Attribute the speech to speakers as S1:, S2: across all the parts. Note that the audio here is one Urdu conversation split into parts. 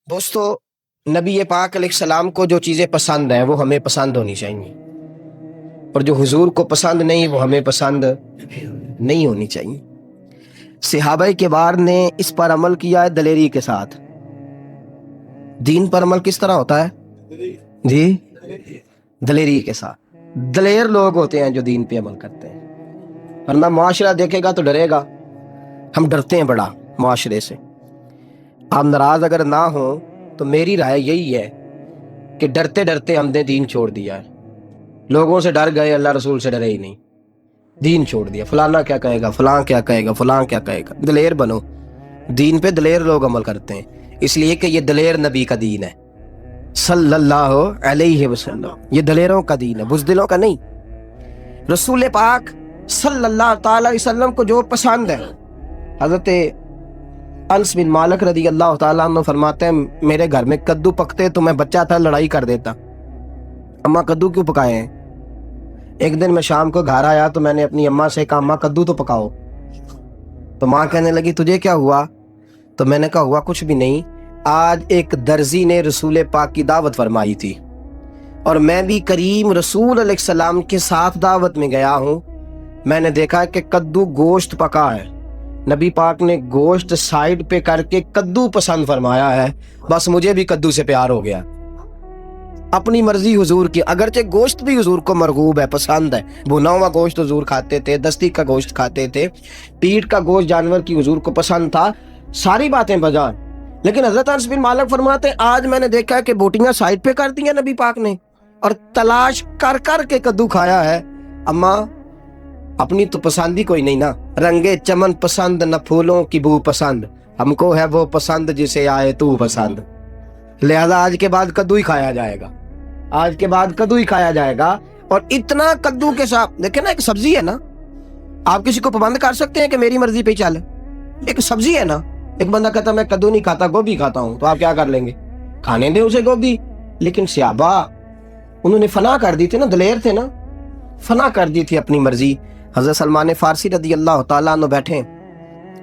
S1: دوستو، نبی پاک علیہ السلام کو جو چیزیں پسند ہیں وہ ہمیں پسند ہونی چاہیے، اور جو حضور کو پسند نہیں وہ ہمیں پسند نہیں ہونی چاہیے۔ صحابہ کبار نے اس پر عمل کیا ہے دلیری کے ساتھ۔ دین پر عمل کس طرح ہوتا ہے جی؟ دلیری کے ساتھ۔ دلیر لوگ ہوتے ہیں جو دین پہ عمل کرتے ہیں، ورنہ معاشرہ دیکھے گا تو ڈرے گا۔ ہم ڈرتے ہیں بڑا معاشرے سے۔ آپ ناراض اگر نہ ہوں تو میری رائے یہی ہے کہ ڈرتے ڈرتے ہم نے دین چھوڑ دیا ہے۔ لوگوں سے ڈر گئے، اللہ رسول سے ڈرے ہی نہیں، دین چھوڑ دیا۔ فلانا کیا کہے گا، فلاں کیا کہے گا، فلاں کیا کہے گا۔ دلیر بنو، دین پہ دلیر لوگ عمل کرتے ہیں، اس لیے کہ یہ دلیر نبی کا دین ہے صلی اللہ علیہ وسلم۔ یہ دلیروں کا دین ہے، بزدلوں کا نہیں۔ رسول پاک صلی اللہ تعالی علیہ وسلم کو جو پسند ہے، حضرت انس بن مالک رضی اللہ تعالیٰ عنہ فرماتے ہیں میرے گھر میں کدو پکتے تو میں بچہ تھا لڑائی کر دیتا، اماں کدو کیوں پکائے ہیں؟ ایک دن میں شام کو گھر آیا تو میں نے اپنی اماں سے کہا اماں کدو تو پکاؤ، تو ماں کہنے لگی تجھے کیا ہوا؟ تو میں نے کہا ہوا کچھ بھی نہیں، آج ایک درزی نے رسول پاک کی دعوت فرمائی تھی اور میں بھی کریم رسول علیہ السلام کے ساتھ دعوت میں گیا ہوں، میں نے دیکھا کہ کدو گوشت پکا ہے، نبی پاک نے گوشت سائیڈ پہ کر کے کدو پسند فرمایا ہے، بس مجھے بھی کدو سے پیار ہو گیا۔ اپنی مرضی حضور کی، اگرچہ گوشت بھی حضور کو مرغوب ہے، پسند ہے، بھنا ہوا گوشت حضور کھاتے تھے، دستی کا گوشت کھاتے تھے، پیٹ کا گوشت جانور کی حضور کو پسند تھا، ساری باتیں بجا، لیکن حضرت انس بن مالک فرماتے ہیں آج میں نے دیکھا کہ بوٹیاں سائیڈ پہ کر دیا نبی پاک نے اور تلاش کر کر کے کدو کھایا ہے۔ اماں اپنی تو پسند ہی کوئی نہیں نا، رنگے چمن پسند نہ پھولوں کی بو پسند، ہم کو ہے وہ پسند جسے آئے تو پسند، لہذا آج کے بعد کدو ہی کھایا جائے گا، آج کے بعد کدو ہی کھایا جائے گا۔ اور اتنا کدو کے ساتھ دیکھیں نا، ایک سبزی ہے نا، آپ کسی کو پابند کر سکتے ہیں کہ میری مرضی پہ ہی چلے؟ ایک سبزی ہے نا، ایک بندہ کہتا میں کدو نہیں کھاتا گوبھی کھاتا ہوں، تو آپ کیا کر لیں گے؟ کھانے دیں اسے گوبھی۔ لیکن صحابہ انہوں نے فنا کر دی تھی نا، دلیر تھے نا، فنا کر دی تھی اپنی مرضی۔ حضرت سلمان فارسی رضی اللہ تعالیٰ عنہ بیٹھے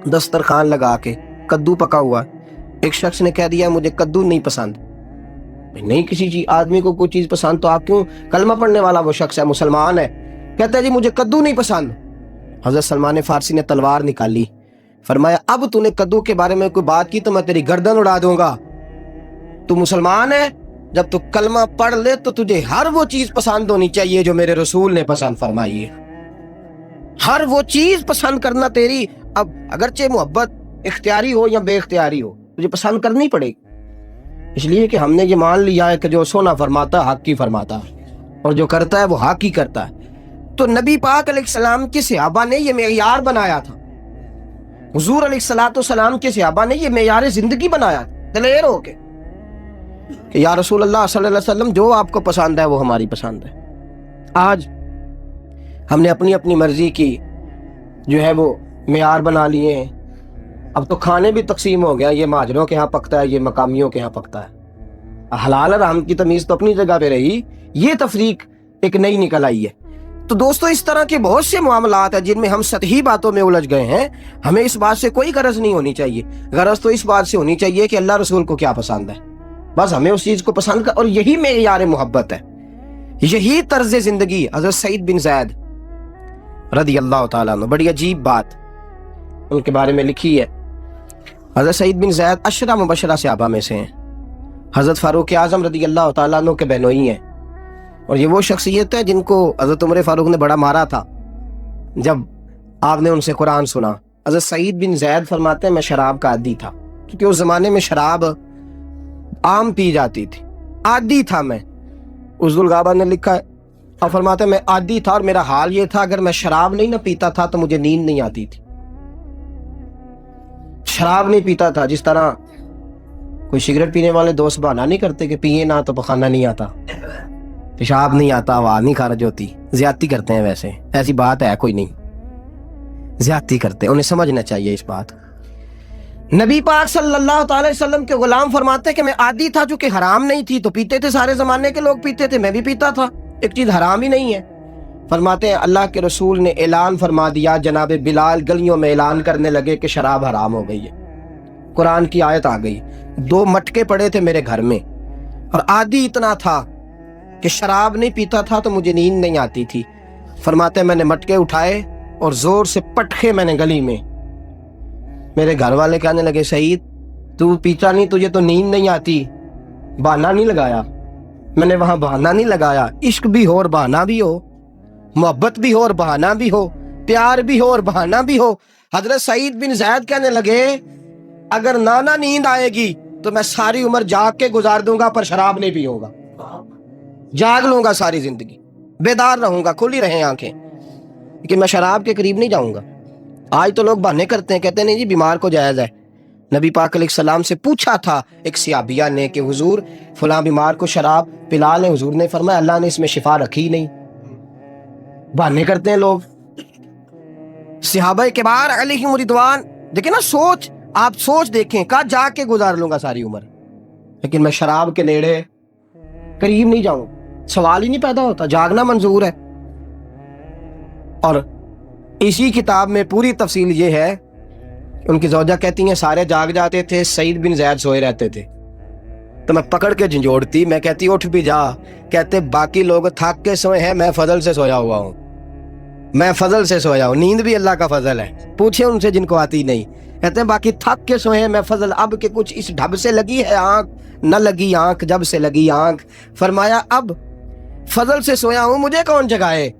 S1: دسترخوان لگا کے، کدو پکا ہوا، ایک شخص نے کہہ دیا مجھے کدو نہیں پسند۔ نہیں کسی چیز آدمی کو کوئی چیز پسند تو آپ کیوں؟ کلمہ پڑھنے والا وہ شخص ہے، مسلمان ہے، کہتا ہے جی مجھے کدو نہیں پسند۔ حضرت سلمان فارسی نے تلوار نکالی، فرمایا اب تو نے کدو کے بارے میں کوئی بات کی تو میں تیری گردن اڑا دوں گا۔ تو مسلمان ہے، جب تو کلمہ پڑھ لے تو تجھے ہر وہ چیز پسند ہونی چاہیے جو میرے رسول نے پسند فرمائی ہے، ہر وہ چیز پسند کرنا تیری، اب اگرچہ محبت اختیاری ہو یا بے اختیاری ہو، تجھے پسند کرنی پڑے گی، اس لیے کہ ہم نے یہ مان لیا ہے کہ جو سونا فرماتا ہے حق ہی فرماتا ہے، اور جو کرتا ہے وہ حق ہی کرتا ہے۔ تو نبی پاک علیہ السلام کے صحابہ نے یہ معیار بنایا تھا، حضور علیہ السلام کے صحابہ نے یہ معیار زندگی بنایا تھا، دلیر ہو کے کہ یا رسول اللہ صلی اللہ علیہ وسلم جو آپ کو پسند ہے وہ ہماری پسند ہے۔ آج ہم نے اپنی اپنی مرضی کی جو ہے وہ معیار بنا لیے ہیں، اب تو کھانے بھی تقسیم ہو گیا، یہ مہاجروں کے ہاں پکتا ہے، یہ مقامیوں کے ہاں پکتا ہے، حلال حرام کی تمیز تو اپنی جگہ پہ رہی، یہ تفریق ایک نئی نکل آئی ہے۔ تو دوستو اس طرح کے بہت سے معاملات ہیں جن میں ہم سطحی باتوں میں الجھ گئے ہیں، ہمیں اس بات سے کوئی غرض نہیں ہونی چاہیے، غرض تو اس بات سے ہونی چاہیے کہ اللہ رسول کو کیا پسند ہے، بس ہمیں اس چیز کو پسند کر، اور یہی معیار محبت ہے، یہی طرز زندگی۔ حضرت سعید بن زید رضی اللہ تعالیٰ عنہ، بڑی عجیب بات ان کے بارے میں لکھی ہے۔ حضرت سعید بن زید عشرہ مبشرہ صحابہ میں سے ہیں، حضرت فاروق اعظم رضی اللہ تعالیٰ عنہ کے بہنوئی ہیں، اور یہ وہ شخصیت ہے جن کو حضرت عمر فاروق نے بڑا مارا تھا جب آپ نے ان سے قرآن سنا۔ حضرت سعید بن زید فرماتے ہیں میں شراب کا عادی تھا، کیونکہ اس زمانے میں شراب عام پی جاتی تھی، عادی تھا میں، عز الغابہ نے لکھا ہے، اور فرماتے ہیں میں عادی تھا، اور میرا حال یہ تھا اگر میں شراب نہیں نہ پیتا تھا تو مجھے نیند نہیں آتی تھی، شراب نہیں پیتا تھا، جس طرح کوئی سگریٹ پینے والے دوست بہانہ نہیں کرتے کہ پیئے نہ تو پخانہ نہیں آتا، پیشاب نہیں آتا، آواز نہیں خارج ہوتی، زیادتی کرتے ہیں، ویسے ایسی بات ہے کوئی نہیں، زیادتی کرتے ہیں، انہیں سمجھنا چاہیے اس بات۔ نبی پاک صلی اللہ تعالی وسلم کے غلام فرماتے کہ میں عادی تھا، چونکہ حرام نہیں تھی تو پیتے تھے، سارے زمانے کے لوگ پیتے تھے، میں بھی پیتا تھا، ایک چیز حرام ہی نہیں ہے۔ فرماتے ہیں اللہ کے رسول نے اعلان فرما دیا، جناب بلال گلیوں میں اعلان کرنے لگے کہ شراب حرام ہو گئی ہے، قرآن کی آیت آ گئی. 2 مٹکے پڑے تھے میرے گھر میں اور عادی اتنا تھا کہ شراب نہیں پیتا تھا تو مجھے نیند نہیں آتی تھی. فرماتے میں نے مٹکے اٹھائے اور زور سے پٹکے میں نے گلی میں. میرے گھر والے کہنے لگے سعید تو پیتا نہیں, تجھے تو نیند نہیں آتی. بہانہ نہیں لگایا میں نے, وہاں بہانہ نہیں لگایا. عشق بھی ہو اور بہانہ بھی ہو, محبت بھی ہو اور بہانہ بھی ہو, پیار بھی ہو اور بہانہ بھی ہو. حضرت سعید بن زید کہنے لگے اگر نانا نیند آئے گی تو میں ساری عمر جاگ کے گزار دوں گا پر شراب نہیں پیوں گا. جاگ لوں گا ساری زندگی, بیدار رہوں گا, کھلی رہیں آنکھیں, لیکن میں شراب کے قریب نہیں جاؤں گا. آج تو لوگ بہانے کرتے ہیں, کہتے ہیں نہیں جی بیمار کو جائز ہے. نبی پاک علیہ السلام سے پوچھا تھا ایک صحابیہ نے کہ حضور فلاں بیمار کو شراب پلا لیں. حضور نے فرمایا اللہ نے اس میں شفا رکھی نہیں. بہانے کرتے ہیں لوگ. صحابہ کبار علیہم رضوان, دیکھیں نا سوچ, آپ سوچ دیکھیں, کہا جا کے گزار لوں گا ساری عمر لیکن میں شراب کے نیڑے قریب نہیں جاؤں. سوال ہی نہیں پیدا ہوتا, جاگنا منظور ہے. اور اسی کتاب میں پوری تفصیل یہ ہے, ان کی زوجہ کہتی ہیں سارے جاگ جاتے تھے, سعید بن زید سوئے رہتے تھے تو میں پکڑ کے جھنجھوڑتی, میں کہتی اٹھ بھی جا. کہتے باقی لوگ تھک کے سوئے ہیں, میں فضل سے سویا ہوا ہوں, میں فضل سے سویا ہوں. نیند بھی اللہ کا فضل ہے, پوچھیں ان سے جن کو آتی نہیں. کہتے ہیں باقی تھک کے سوئے ہیں, میں فضل. اب کہ کچھ اس ڈھب سے لگی ہے آنکھ, نہ لگی آنکھ جب سے لگی آنکھ. فرمایا اب فضل سے سویا ہوں, مجھے کون جگائے.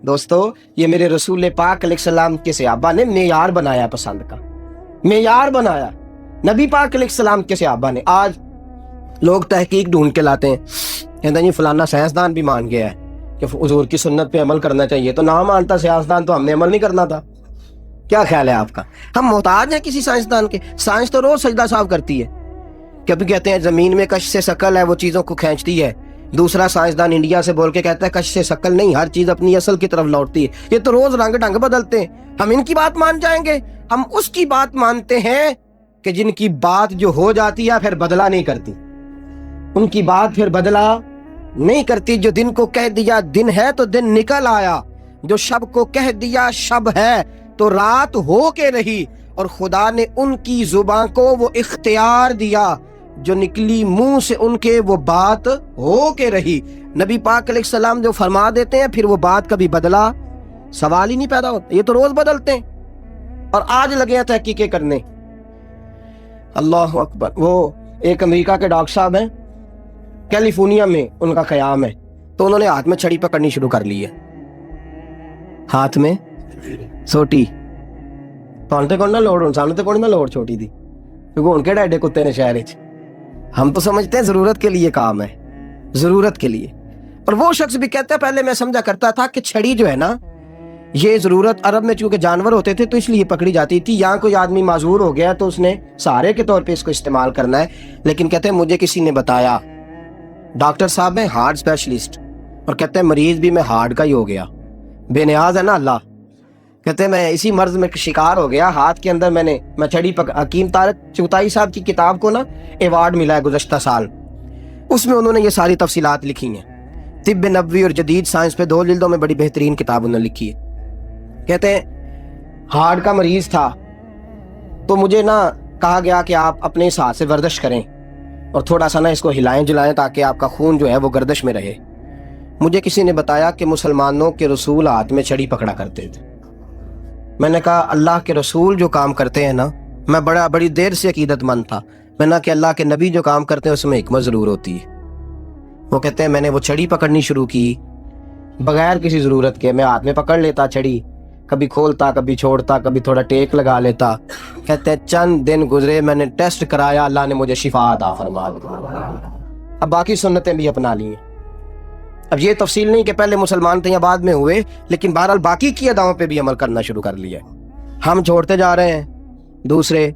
S1: دوستو یہ میرے رسول پاک علیہ السلام کے صحابہ نے معیار بنایا, پسند کا معیار بنایا نبی پاک علیہ السلام کے صحابہ نے. آج لوگ تحقیق ڈھونڈ کے لاتے ہیں, کہتے ہیں یہ فلانا سائنسدان بھی مان گیا ہے کہ حضور کی سنت پہ عمل کرنا چاہیے. تو نہ مانتا سائنسدان تو ہم نے عمل نہیں کرنا تھا. کیا خیال ہے آپ کا؟ ہم محتاج ہیں کسی سائنسدان کے؟ سائنس تو روز سجدہ صاف کرتی ہے. کبھی کہتے ہیں زمین میں کش سے ثقل ہے, وہ چیزوں کو کھینچتی ہے. دوسرا سائنسدان انڈیا سے بول کے کہتا ہے کش سے ثقل نہیں, ہر چیز اپنی اصل کی طرف لوٹتی ہے. یہ تو روز رنگ ڈھنگ بدلتے ہیں. ہم ان کی بات مان جائیں گے؟ ہم اس کی بات مانتے ہیں کہ جن کی بات جو ہو جاتی ہے پھر بدلا نہیں کرتی. ان کی بات پھر بدلا نہیں کرتی. جو دن کو کہہ دیا دن ہے تو دن نکل آیا, جو شب کو کہہ دیا شب ہے تو رات ہو کے رہی. اور خدا نے ان کی زبان کو وہ اختیار دیا, جو نکلی منہ سے ان کے وہ بات ہو کے رہی. نبی پاک علیہ السلام جو فرما دیتے ہیں پھر وہ بات کبھی بدلا سوال ہی نہیں پیدا ہوتا. یہ تو روز بدلتے ہیں اور آج لگے ہیں تحقیقیں کرنے. اللہ اکبر. وہ ایک امریکہ کے ڈاکٹر صاحب ہیں, کیلیفورنیا میں ان کا قیام ہے, تو انہوں نے ہاتھ میں چھڑی پکڑنی شروع کر لی ہے. ہاتھ میں سوٹی تو کون نہ لوڑ, سامنے تو کون نہ لوڑ چھوٹی تھی, کیونکہ ان کے ڈیڈے کتے نے شہر. ہم تو سمجھتے ہیں ضرورت کے لیے کام ہے, ضرورت کے لیے. اور وہ شخص بھی کہتا ہے پہلے میں سمجھا کرتا تھا کہ چھڑی جو ہے نا یہ ضرورت, عرب میں چونکہ جانور ہوتے تھے تو اس لیے پکڑی جاتی تھی. یہاں کوئی آدمی معذور ہو گیا تو اس نے سہارے کے طور پہ اس کو استعمال کرنا ہے. لیکن کہتے ہیں مجھے کسی نے بتایا, ڈاکٹر صاحب ہیں ہارٹ اسپیشلسٹ, اور کہتے ہیں مریض بھی میں ہارٹ کا ہی ہو گیا, بے نیاز ہے نا اللہ. کہتے ہیں میں اسی مرض میں شکار ہو گیا, ہاتھ کے اندر میں چھڑی حکیم طارق چغتائی صاحب کی کتاب کو نا ایوارڈ ملا ہے گزشتہ سال, اس میں انہوں نے یہ ساری تفصیلات لکھی ہیں. طب نبوی اور جدید سائنس پہ 2 جلدوں میں بڑی بہترین کتاب انہوں نے لکھی ہے. کہتے ہیں ہارٹ کا مریض تھا تو مجھے نا کہا گیا کہ آپ اپنے اس ہاتھ سے ورزش کریں اور تھوڑا سا نا اس کو ہلائیں جلائیں تاکہ آپ کا خون جو ہے وہ گردش میں رہے. مجھے کسی نے بتایا کہ مسلمانوں کے رسول ہاتھ میں چھڑی پکڑا کرتے تھے. میں نے کہا اللہ کے رسول جو کام کرتے ہیں نا, میں بڑی دیر سے عقیدت مند تھا, میں نے کہ اللہ کے نبی جو کام کرتے ہیں اس میں حکمت ضرور ہوتی ہے. وہ کہتے ہیں میں نے وہ چھڑی پکڑنی شروع کی بغیر کسی ضرورت کے. میں ہاتھ میں پکڑ لیتا چھڑی, کبھی کھولتا کبھی چھوڑتا, کبھی تھوڑا ٹیک لگا لیتا. کہتے ہیں چند دن گزرے, میں نے ٹیسٹ کرایا, اللہ نے مجھے شفا عطا فرما دی. اب باقی سنتیں بھی اپنا لی ہیں. اب یہ تفصیل نہیں کہ پہلے مسلمان تھے یا بعد میں ہوئے, لیکن بہرحال باقی کی اداؤں پہ بھی عمل کرنا شروع کر لیا. ہم چھوڑتے جا رہے ہیں دوسرے.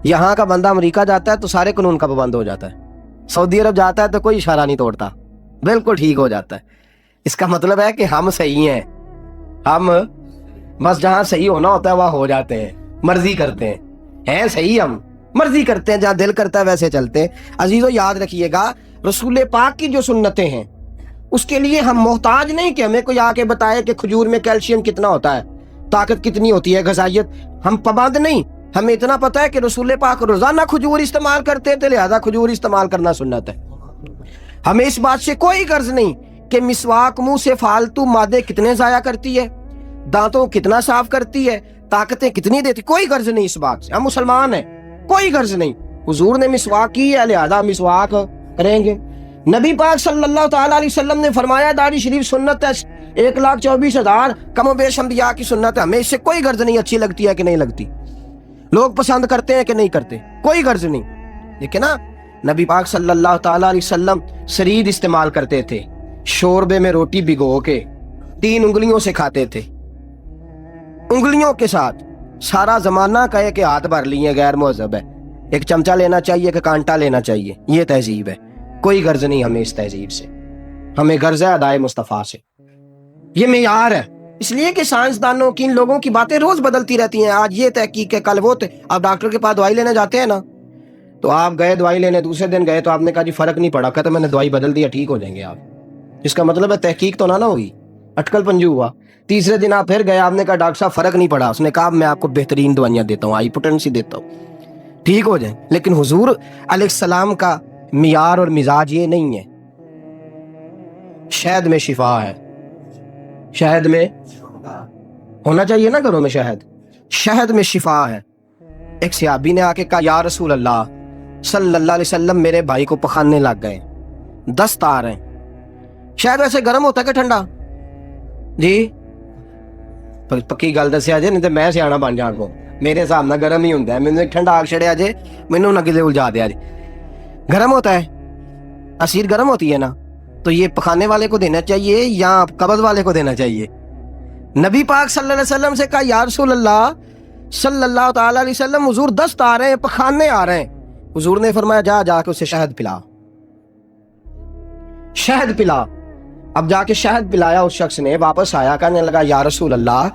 S1: یہاں کا بندہ امریکہ جاتا ہے تو سارے قانون کا پابند ہو جاتا ہے, سعودی عرب جاتا ہے تو کوئی اشارہ نہیں توڑتا, بالکل ٹھیک ہو جاتا ہے. اس کا مطلب ہے کہ ہم صحیح ہیں, ہم بس جہاں صحیح ہونا ہوتا ہے وہاں ہو جاتے ہیں, مرضی کرتے ہیں صحیح, ہم مرضی کرتے ہیں, جہاں دل کرتا ہے ویسے چلتے ہیں. عزیزو یاد رکھیے گا رسول پاک کی جو سنتیں ہیں اس کے لیے ہم محتاج نہیں کہ ہمیں کوئی آ کے بتائے کہ کھجور میں کیلشیم کتنا ہوتا ہے, طاقت کتنی ہوتی ہے, غذائیت. ہم پابند نہیں, ہمیں اتنا پتہ ہے کہ رسول پاک روزانہ کھجور استعمال کرتے تھے، لہذا کھجور استعمال کرنا سنت ہے۔ ہمیں اس بات سے کوئی غرض نہیں کہ مسواک منہ سے فالتو مادے کتنے ضائع کرتی ہے، دانتوں کتنا صاف کرتی ہے، طاقتیں کتنی دیتی، کوئی غرض نہیں اس بات سے، ہم مسلمان ہیں، کوئی غرض نہیں۔ حضور نے مسواک کی ہے لہذا مسواک کریں گے۔ نبی پاک صلی اللہ تعالیٰ علیہ وسلم نے فرمایا داڑھی شریف سنت ہے، 1,24,000 کم و بیش انبیاء کی سنت ہے، ہمیں اس سے کوئی غرض نہیں اچھی لگتی ہے کہ نہیں لگتی، لوگ پسند کرتے ہیں کہ نہیں کرتے، کوئی غرض نہیں۔ لیکن نا نبی پاک صلی اللہ تعالیٰ علیہ وسلم سرید استعمال کرتے تھے، شوربے میں روٹی بھگو کے 3 انگلیوں سے کھاتے تھے، انگلیوں کے ساتھ۔ سارا زمانہ کہے کہ ہاتھ بھر لیے غیر مہذب ہے، ایک چمچہ لینا چاہیے کہ کانٹا لینا چاہیے، یہ تہذیب ہے۔ کوئی غرض نہیں ہمیں اس تہذیب سے، ہمیں غرض ہے ادائے مصطفیٰ سے، یہ معیار ہے۔ اس لیے کہ سائنسدانوں کی ان لوگوں کی باتیں روز بدلتی رہتی ہیں، آج یہ تحقیق ہے کل وہ آپ ڈاکٹر کے پاس دوائی لینے جاتے ہیں نا، تو آپ گئے دوائی لینے، دوسرے دن گئے تو آپ نے کہا جی فرق نہیں پڑا، کہتے میں نے دوائی بدل دیا، ٹھیک ہو جائیں گے آپ۔ اس کا مطلب ہے تحقیق تو نہ ہوئی، اٹکل پنجو ہوا۔ تیسرے دن آپ پھر گئے، آپ نے کہا ڈاکٹر صاحب فرق نہیں پڑا، اس نے کہا میں آپ کو بہترین دوائیاں دیتا ہوں، ہائی پوٹینسی دیتا ہوں، ٹھیک ہو جائیں۔ لیکن حضور علیہ السلام کا معیار اور مزاج یہ نہیں ہے۔ شہد میں شفا ہے، شہد میں ہونا چاہیے نا گھروں میں شہد، شہد میں شفا ہے۔ ایک صحابی نے آ کے کہا یا رسول اللہ صلی اللہ علیہ وسلم میرے بھائی کو پخانے لگ گئے، دست آ رہے ہیں۔ شہد ویسے گرم ہوتا ہے کہ ٹھنڈا؟ جی پکی گل دسیا جی، نہیں تو میں سیاح بن جا کو، میرے حساب نہ گرم ہی ہوتا ہے، مینوں ایک ٹھنڈا آگ چھڑیا جے، مینوں نہ کدے الجھا دیا جی۔ گرم ہوتا ہے، عصیر گرم ہوتی ہے نا، تو یہ پخانے والے کو دینا چاہیے یا قبض والے کو دینا چاہیے؟ نبی پاک صلی اللہ علیہ وسلم سے کہا یا رسول اللہ صلی اللہ تعالیٰ علیہ وسلم حضور دست آ رہے ہیں، پخانے آ رہے ہیں۔ حضور نے فرمایا جا کے اسے شہد پلا، شہد پلا۔ اب جا کے شہد پلایا، اس شخص نے واپس آیا، کہنے لگا یا رسول اللہ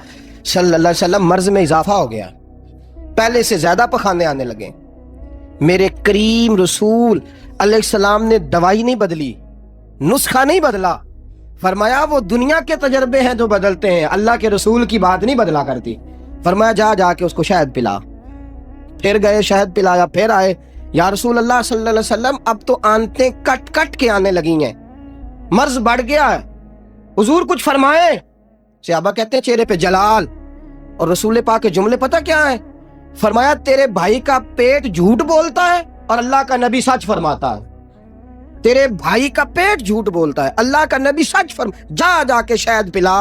S1: صلی اللہ علیہ وسلم مرض میں اضافہ ہو گیا، پہلے سے زیادہ پخانے آنے لگے۔ میرے کریم رسول علیہ السلام نے دوائی نہیں بدلی، نسخہ نہیں بدلا، فرمایا وہ دنیا کے تجربے ہیں جو بدلتے ہیں، اللہ کے رسول کی بات نہیں بدلا کرتی۔ فرمایا جا کے اس کو شہد پلا۔ پھر گئے شہد پلایا، پھر آئے یا رسول اللہ صلی اللہ علیہ وسلم اب تو آنتیں کٹ کٹ کے آنے لگی ہیں، مرض بڑھ گیا ہے، حضور کچھ فرمائے۔ صحابہ کہتے ہیں چہرے پہ جلال، اور رسول پاک کے جملے پتہ کیا ہے؟ فرمایا تیرے بھائی کا پیٹ جھوٹ بولتا ہے اور اللہ کا نبی سچ فرماتا ہے۔ تیرے بھائی کا پیٹ جھوٹ بولتا ہے، اللہ کا نبی سچ جا کے شہد پلا۔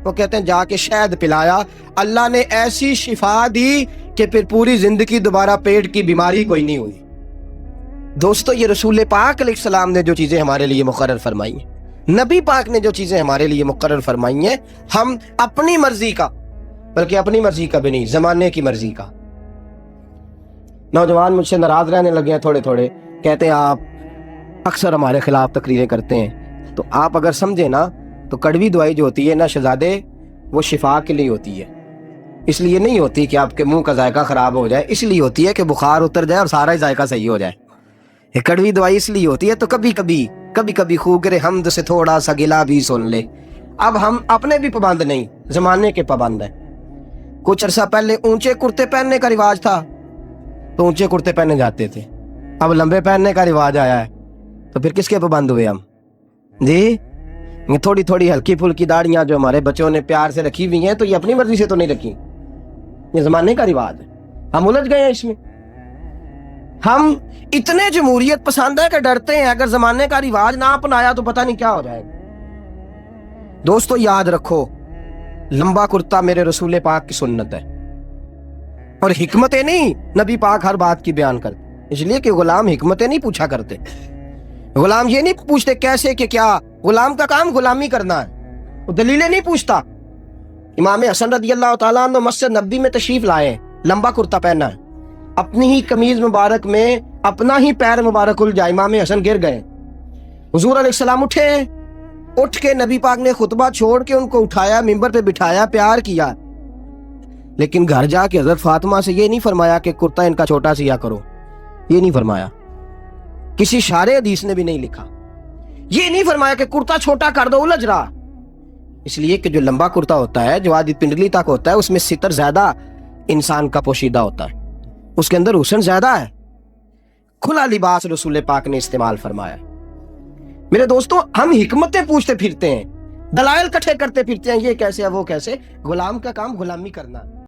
S1: وہ کہتے ہیں جا کے شہد پلایا، اللہ نے ایسی شفا دی کہ پھر پوری زندگی دوبارہ پیٹ کی بیماری کوئی نہیں ہوئی۔ دوستو یہ رسول پاک علیہ السلام نے جو چیزیں ہمارے لیے مقرر فرمائی ہیں، نبی پاک نے جو چیزیں ہمارے لیے مقرر فرمائی ہیں، ہم اپنی مرضی کا، بلکہ اپنی مرضی کا بھی نہیں، زمانے کی مرضی کا۔ نوجوان مجھ سے ناراض رہنے لگے ہیں تھوڑے تھوڑے، کہتے ہیں آپ اکثر ہمارے خلاف تقریریں کرتے ہیں۔ تو آپ اگر سمجھے نا تو کڑوی دوائی جو ہوتی ہے نا شہزادے، وہ شفا کے لیے ہوتی ہے، اس لیے نہیں ہوتی کہ آپ کے منہ کا ذائقہ خراب ہو جائے، اس لیے ہوتی ہے کہ بخار اتر جائے اور سارا ہی ذائقہ صحیح ہو جائے۔ یہ کڑوی دوائی اس لیے ہوتی ہے تو کبھی کبھی خوگر حمد سے تھوڑا سا گلا بھی سن لے۔ اب ہم اپنے بھی پابند نہیں، زمانے کے پابند ہیں۔ کچھ عرصہ پہلے اونچے کرتے پہننے کا رواج تھا تو اونچے کرتے پہنے جاتے تھے، اب لمبے پہننے کا رواج آیا ہے تو پھر کس کے پابند ہوئے ہم؟ جی تھوڑی تھوڑی ہلکی پھلکی داڑیاں جو ہمارے بچوں نے پیار سے رکھی ہوئی ہیں تو یہ اپنی مرضی سے تو نہیں رکھی، یہ زمانے کا رواج ہے، ہم الجھ گئے ہیں اس میں۔ ہم اتنے جمہوریت پسند ہے کہ ڈرتے ہیں اگر زمانے کا رواج نہ اپنایا تو پتہ نہیں کیا ہو جائے گا۔ دوستو یاد رکھو، لمبا کرتا میرے رسول پاک کی سنت ہے، اور حکمتیں نہیں نبی پاک ہر بات کی بیان کرتے، اس لیے کہ غلام حکمتیں نہیں پوچھا کرتے، غلام یہ نہیں پوچھتے کیسے کہ کیا، غلام کا کام غلامی کرنا ہے، وہ دلیلیں نہیں پوچھتا۔ امام حسن رضی اللہ تعالیٰ عنہ مسجد نبوی میں تشریف لائے، لمبا کرتا پہنا ہے، اپنی ہی قمیض مبارک میں اپنا ہی پیر مبارک الجھا، امام حسن گر گئے، حضور علیہ السلام اٹھے، اٹھ کے نبی پاک نے خطبہ چھوڑ کے ان کو اٹھایا، ممبر پہ بٹھایا، پیار کیا، لیکن گھر جا کے حضرت فاطمہ سے یہ نہیں فرمایا کہ کرتا ان کا چھوٹا سیا کرو، یہ نہیں فرمایا، کسی شارع حدیث نے بھی نہیں لکھا، یہ نہیں فرمایا کہ کرتا چھوٹا کر دو، الجھ رہا، اس لیے کہ جو لمبا کرتا ہوتا ہے جو آدھی پنڈلی تک ہوتا ہے اس میں ستر زیادہ انسان کا پوشیدہ ہوتا ہے، اس کے اندر حسن زیادہ ہے. کھلا لباس رسول پاک نے استعمال فرمایا. میرے دوستوں ہم حکمتیں پوچھتے پھرتے ہیں, دلائل کٹھے کرتے پھرتے ہیں, یہ کیسے ہے وہ کیسے. غلام کا کام غلامی کرنا.